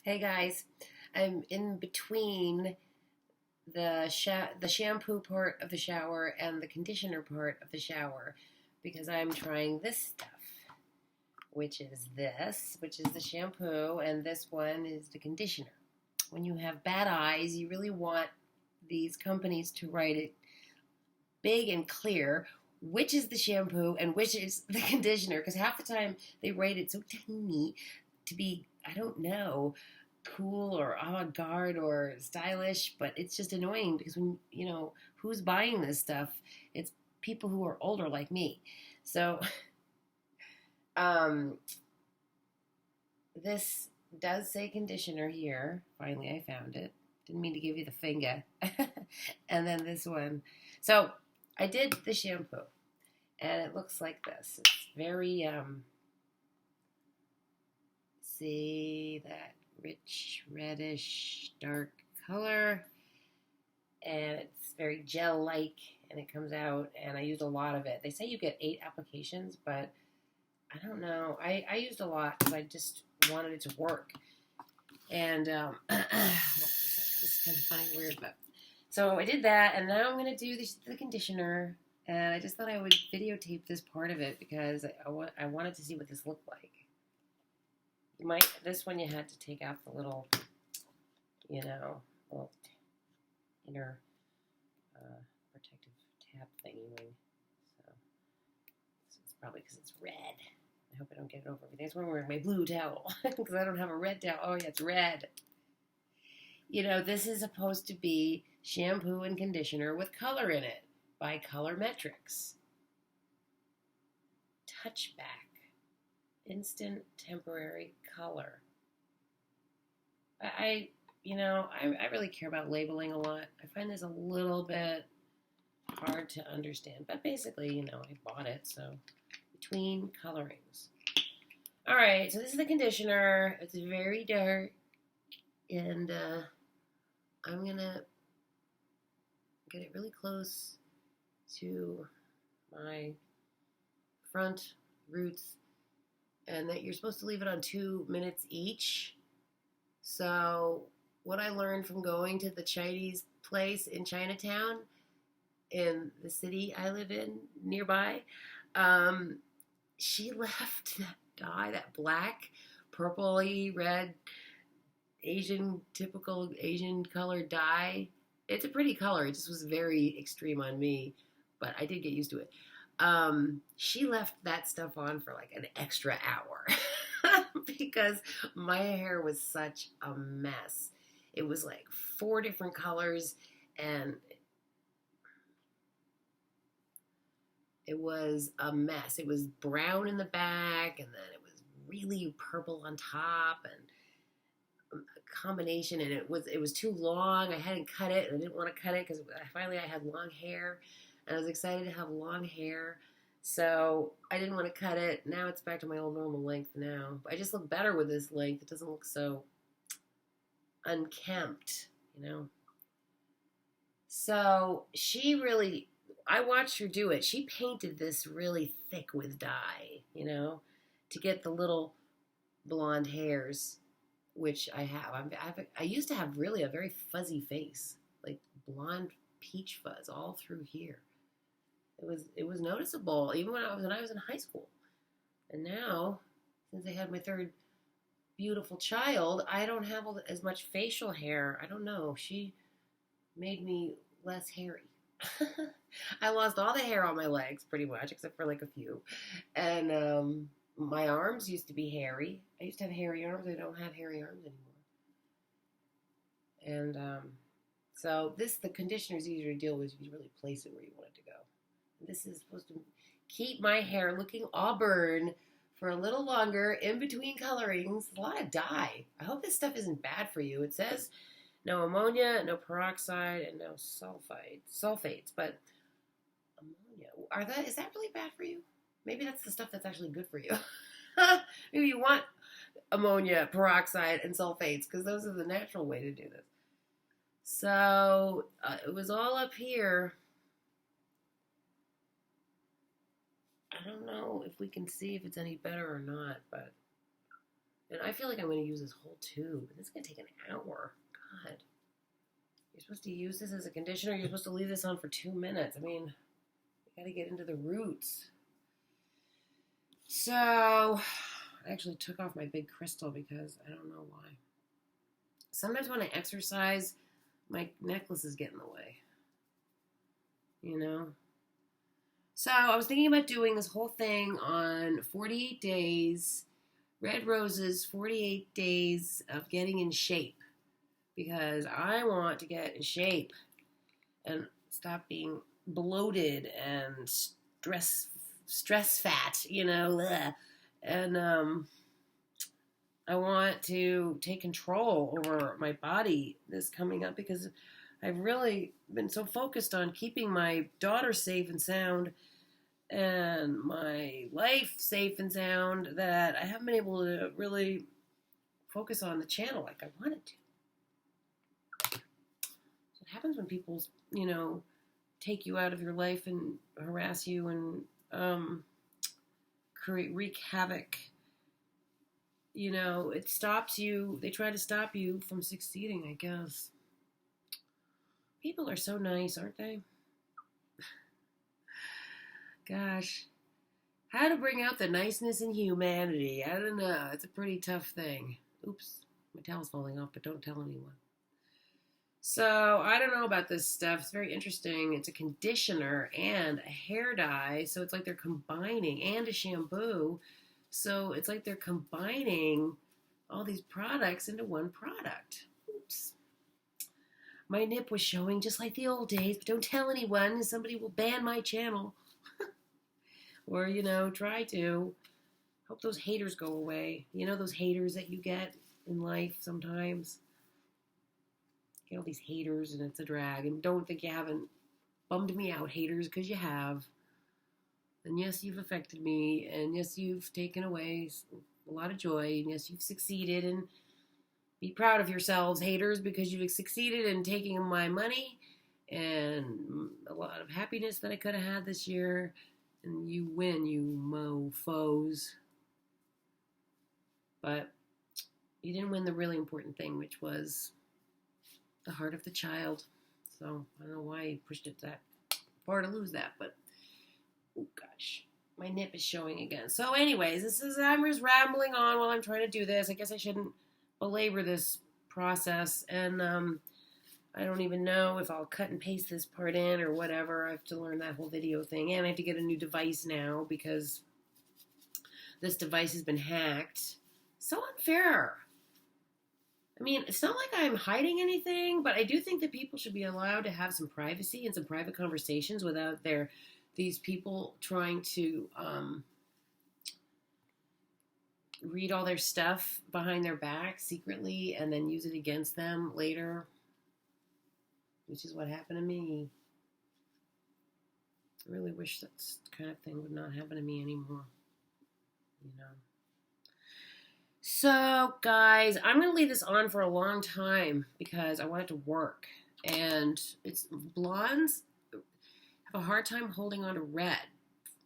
Hey guys, I'm in between the shampoo part of the shower and the conditioner part of the shower because I'm trying this stuff, which is the shampoo, and this one is the conditioner. When you have bad eyes, you really want these companies to write it big and clear which is the shampoo and which is the conditioner, because half the time they write it so tiny to be, I don't know, cool or avant-garde or stylish, but it's just annoying because who's buying this stuff? It's people who are older like me. So um this does say conditioner here. Finally I found it. Didn't mean to give you the finger. And then this one. So I did the shampoo and it looks like this. It's very see that rich reddish dark color, and it's very gel-like, and it comes out, and I used a lot of it. They say you get 8 applications, but I don't know. I used a lot because I just wanted it to work. And it's kind of funny, weird, but so I did that, and now I'm going to do the conditioner, and I just thought I would videotape this part of it because I wanted to see what this looked like. This one you had to take out the little, little inner protective tab thingy wing. So it's probably because it's red. I hope I don't get it over everything. That's why I'm wearing my blue towel because I don't have a red towel. Oh yeah, it's red. This is supposed to be shampoo and conditioner with color in it by Color Metrics. Touchback. Instant temporary color. I really care about labeling a lot. I find this a little bit hard to understand, but basically, I bought it, so between colorings. All right, so this is the conditioner. It's very dark, and I'm gonna get it really close to my front roots, and that you're supposed to leave it on 2 minutes each. So what I learned from going to the Chinese place in Chinatown, in the city I live in nearby, she left that dye, that black, purpley, red, typical Asian color dye. It's a pretty color. It just was very extreme on me, but I did get used to it. She left that stuff on for like an extra hour because my hair was such a mess. It was like 4 different colors, and it was a mess. It was brown in the back, and then it was really purple on top, and a combination, and it was too long. I hadn't cut it, and I didn't want to cut it because finally I had long hair. And I was excited to have long hair, so I didn't want to cut it. Now it's back to my old normal length now. I just look better with this length. It doesn't look so unkempt, So I watched her do it. She painted this really thick with dye, to get the little blonde hairs, which I have. I used to have really a very fuzzy face, like blonde peach fuzz all through here. It was noticeable even when I was in high school. And now, since I had my third beautiful child, I don't have as much facial hair. I don't know. She made me less hairy. I lost all the hair on my legs pretty much, except for like a few. And my arms used to be hairy. I used to have hairy arms. I don't have hairy arms anymore. And so the conditioner is easier to deal with if you really place it where you want it to go. This is supposed to keep my hair looking auburn for a little longer in between colorings. A lot of dye. I hope this stuff isn't bad for you. It says no ammonia, no peroxide, and no sulfates. But ammonia, is that really bad for you? Maybe that's the stuff that's actually good for you. Maybe you want ammonia, peroxide, and sulfates because those are the natural way to do this. So it was all up here. I don't know if we can see if it's any better or not, but And I feel like I'm going to use this whole tube. This is going to take an hour. God. You're supposed to use this as a conditioner. You're supposed to leave this on for 2 minutes. I mean, you got to get into the roots. So, I actually took off my big crystal because I don't know why. Sometimes when I exercise, my necklaces get in the way. You know? So, I was thinking about doing this whole thing on 48 days, Red Roses, 48 days of getting in shape. Because I want to get in shape and stop being bloated and stress fat, you know. Bleh. And I want to take control over my body this coming up because I've really been so focused on keeping my daughter safe and sound and my life safe and sound that I haven't been able to really focus on the channel like I wanted to. What happens when people, you know, take you out of your life and harass you and wreak havoc? You know, it stops you. They try to stop you from succeeding, I guess. People are so nice, aren't they? Gosh. How to bring out the niceness in humanity. I don't know. It's a pretty tough thing. Oops. My towel's falling off, but don't tell anyone. So, I don't know about this stuff. It's very interesting. It's a conditioner and a hair dye. So, it's like they're combining, and a shampoo. So, it's like they're combining all these products into one product. Oops. My nip was showing just like the old days, but don't tell anyone. Somebody will ban my channel. Or, you know, try to. Hope those haters go away. You know those haters that you get in life sometimes? Get all these haters and it's a drag. And don't think you haven't bummed me out, haters, because you have. And yes, you've affected me. And yes, you've taken away a lot of joy. And yes, you've succeeded. And be proud of yourselves, haters, because you've succeeded in taking my money and a lot of happiness that I could have had this year. And you win, you mofos. But you didn't win the really important thing, which was the heart of the child. So I don't know why he pushed it that far to lose that, but oh gosh, my nip is showing again. So anyways, I'm just rambling on while I'm trying to do this. I guess I shouldn't belabor this process, and I don't even know if I'll cut and paste this part in or whatever. I have to learn that whole video thing, and I have to get a new device now because this device has been hacked. So unfair. I mean, it's not like I'm hiding anything, but I do think that people should be allowed to have some privacy and some private conversations without these people trying to read all their stuff behind their back secretly and then use it against them later, which is what happened to me. I really wish that kind of thing would not happen to me anymore, you know. So, guys, I'm going to leave this on for a long time because I want it to work. And blondes have a hard time holding on to red.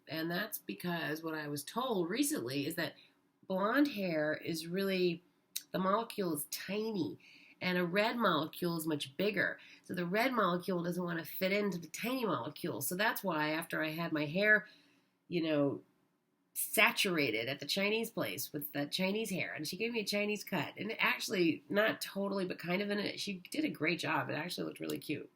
And that's because what I was told recently is that blonde hair is really, the molecule is tiny. And a red molecule is much bigger. So the red molecule doesn't want to fit into the tiny molecule. So that's why after I had my hair, you know, saturated at the Chinese place with the Chinese hair, and she gave me a Chinese cut, and actually not totally but kind of in it, she did a great job. It actually looked really cute.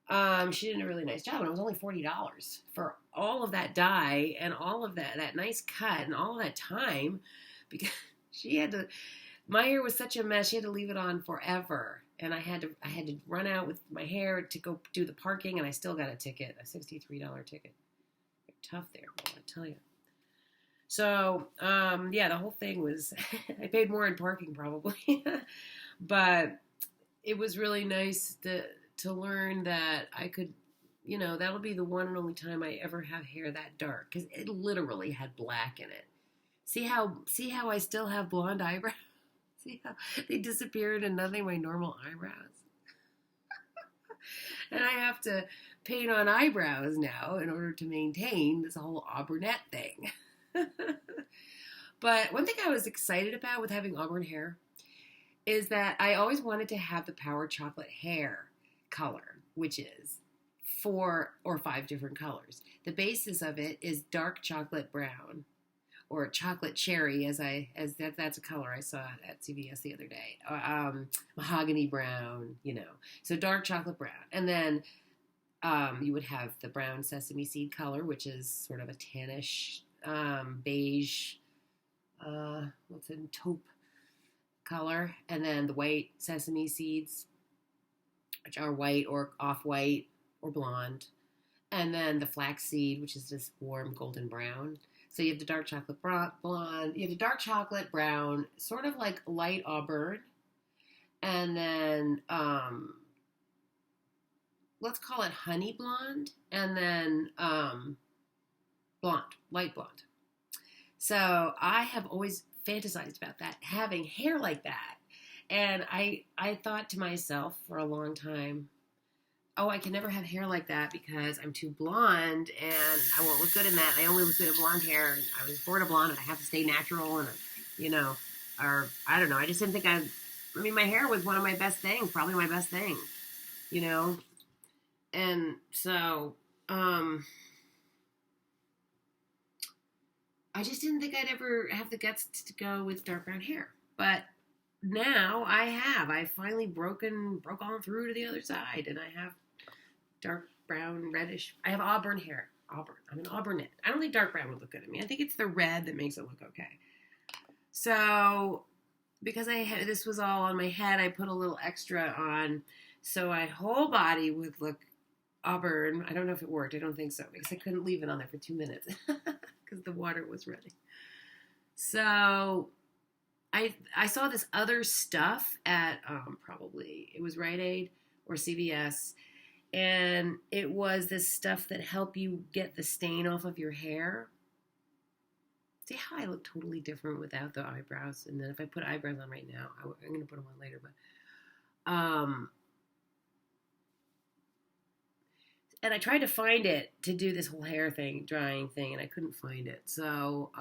She did a really nice job, and it was only $40 for all of that dye and all of that nice cut and all of that time, because my hair was such a mess. She had to leave it on forever, and I had to run out with my hair to go do the parking, and I still got a ticket, a $63 ticket. They're tough there, I want to tell you. So, yeah, the whole thing was, I paid more in parking probably, but it was really nice to learn that I could, you know, that'll be the one and only time I ever have hair that dark, because it literally had black in it. See how I still have blonde eyebrows? See how they disappeared and nothing my normal eyebrows? And I have to paint on eyebrows now in order to maintain this whole auburnette thing. But one thing I was excited about with having auburn hair is that I always wanted to have the Power Chocolate hair color, which is 4 or 5 different colors. The basis of it is dark chocolate brown or chocolate cherry, that's a color I saw at CVS the other day. Mahogany brown, so dark chocolate brown, and then you would have the brown sesame seed color, which is sort of a tannish beige, taupe color, and then the white sesame seeds, which are white or off-white or blonde, and then the flax seed, which is this warm golden brown. So you have the dark chocolate blonde, you have the dark chocolate brown, sort of like light auburn, and then let's call it honey blonde, and then blonde, light blonde. So I have always fantasized about that, having hair like that. And I thought to myself for a long time, oh, I can never have hair like that because I'm too blonde and I won't look good in that. I only look good in blonde hair. And I was born a blonde and I have to stay natural. And, or I don't know. I just didn't think my hair was one of my best things, probably my best thing, And so, I just didn't think I'd ever have the guts to go with dark brown hair. But now I have. I finally broke on through to the other side, and I have dark brown, reddish. I have auburn hair. Auburn. I'm an auburnette. I don't think dark brown would look good on me. I think it's the red that makes it look okay. So, because this was all on my head, I put a little extra on, so my whole body would look auburn. I don't know if it worked. I don't think so, because I couldn't leave it on there for 2 minutes because the water was running. So I saw this other stuff at probably it was Rite Aid or CVS, and it was this stuff that helped you get the stain off of your hair. See how I look totally different without the eyebrows, and then if I put eyebrows on right now, I'm going to put them on later, but and I tried to find it to do this whole hair thing, drying thing, and I couldn't find it. So,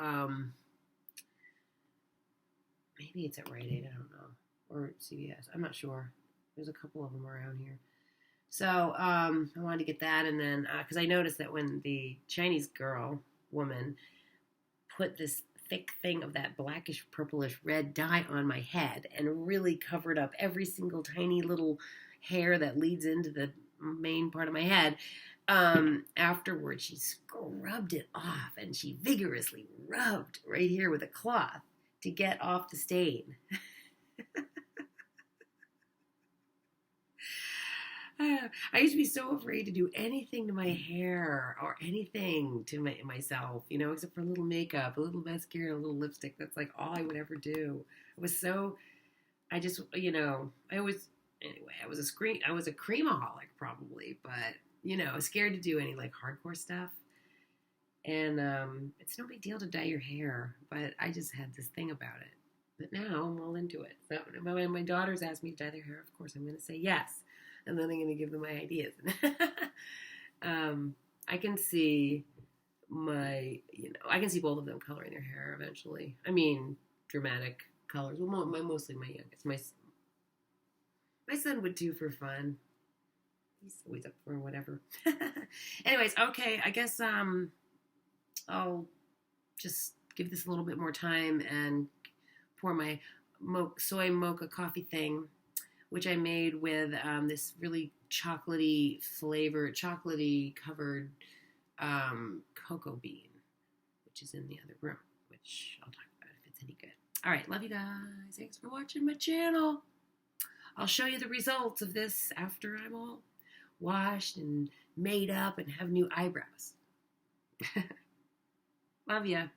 maybe it's at Rite Aid, I don't know, or CVS. I'm not sure. There's a couple of them around here. So, I wanted to get that, and then, because I noticed that when the Chinese woman, put this thick thing of that blackish, purplish red dye on my head and really covered up every single tiny little hair that leads into the main part of my head. Afterwards, she scrubbed it off, and she vigorously rubbed right here with a cloth to get off the stain. I used to be so afraid to do anything to my hair or anything to myself, except for a little makeup, a little mascara, and a little lipstick. That's like all I would ever do. I was a creamaholic probably, but, scared to do any like hardcore stuff. And it's no big deal to dye your hair, but I just had this thing about it. But now I'm all into it. So when my daughters ask me to dye their hair, of course I'm going to say yes. And then I'm going to give them my ideas. I can see I can see both of them coloring their hair eventually. I mean, dramatic colors. Well, mostly my youngest. My son would too for fun. He's always up for whatever. Anyways, okay, I guess I'll just give this a little bit more time and pour my soy mocha coffee thing, which I made with this really chocolatey covered cocoa bean, which is in the other room, which I'll talk about if it's any good. All right, love you guys. Thanks for watching my channel. I'll show you the results of this after I'm all washed and made up and have new eyebrows. Love ya.